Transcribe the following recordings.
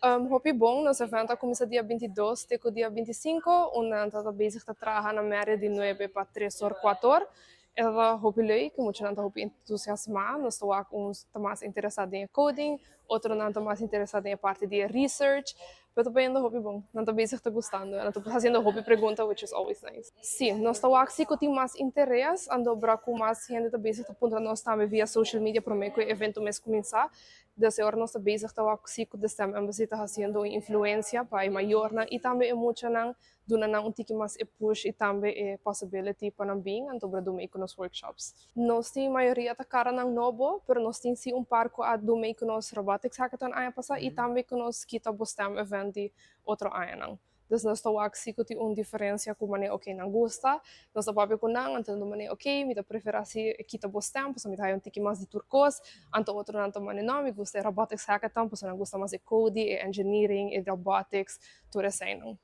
Hopi bom, nosso evento começa dia 22 até o dia 25, onde estamos bezig te trabalhar na média de 9 para 3 ou 4. Ela hopi leuk, que muitos não hopi entusiasmado, nós estamos mais interessados em coding, outros não estão mais interessados em a parte de research, mas também ainda hopi bom, não estou bezig te gostando, não estou fazendo hopi pergunta, which is always nice. Sim, nós estamos aqui com tem mais interesse, ando braco mais gente bezig te apontar nós também via social media para que o evento mês começar. Dessa hora nós bezig estava com o STEM Embassy está fazendo influência para maior e também é muito não duna na um tique mais push e também é possibility para não bem então para do make nos workshops. Nós tem maioria da cara não novo, pero nós tem sim parco a do make nos robotics hackathon aí passa e também que nos kita bo STEM event de outro aí não. Dus nós estou aqui com uma diferença com maneira ok não gosta, nós estamos para com não então do maneira ok, me dá preferência kita bo STEM, pois me dá um tique mais de turcos, então outro não maneira não me gusta robotics hackathon, pois não gosta mais de coding, engineering, robotics, tudo isso aí não.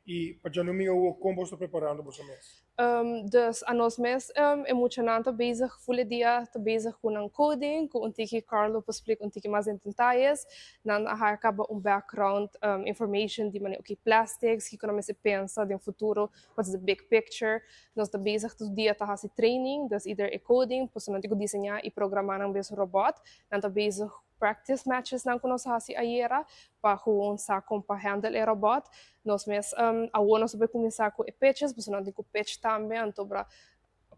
E para já não me o como estou preparando para o mês. Dus aan ons mes emocionante bezig, volle dia te bezig com um coding, com tiki Carlo para explicar tiki mais em detalhes, dan acaba background information de maneira okay plastics, que quando se pensa de futuro, what's the big picture, nós te bezig todo dia te fazer training, dus either coding, pois não digo desenhar e programar um mesmo robot, dan te bezig practice matches não conosco hasi aiera para kung sa para handle o robot nós mes awo nós vai começar com pitches mas não digo pitch também então para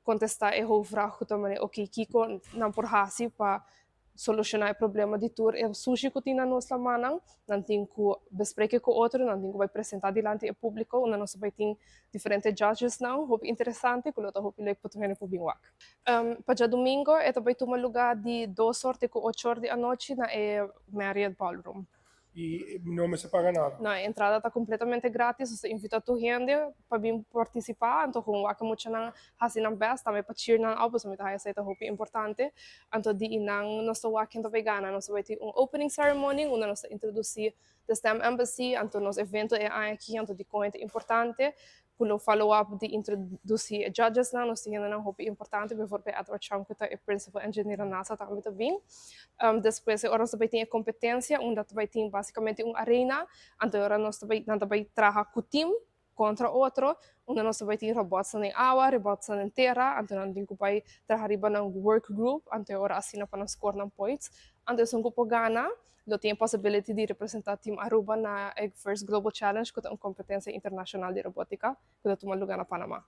contestar o vraag também ok kiko não por hasi para solucionar o problema de tur é sushi que tinha nós lá manang não tem que bespreker com outro não tem que vai apresentar diante do público onde nós vai ter diferentes judges não hop interessante que luta hop like puto hene pubingwak para domingo ito vai tomar lugar de 2 horas com 8 horas da noite na Marriott Ballroom. E não me se paga nada. Não, a entrada está completamente grátis, você invita a tua gente para vir participar, então com o que muito não fazem na best, também para cheer na álbum, também está essa é importante, então de nang nós estou aqui então vegana, nós vai ter opening ceremony, onde nós introduzir the STEM Embassy, então nosso evento é aqui, então de coisa importante, com follow-up de introduzir judges lá, nós temos um importante, por exemplo, Edward Chang, que é principal engineer na NASA, também está bem. Depois, agora nós vai ter a competência, onde vai ter basicamente uma arena, então agora nós vai trabalhar com o time contra outro, onde nós vai ter robots na água, robots na terra, então nós vai trabalhar em um work group, então agora assina para nós score ng points, então se um grupo gana, lo tem a possibility de representar Team Aruba na First Global Challenge, que é uma competência internacional de robótica, que é tomar lugar na Panamá.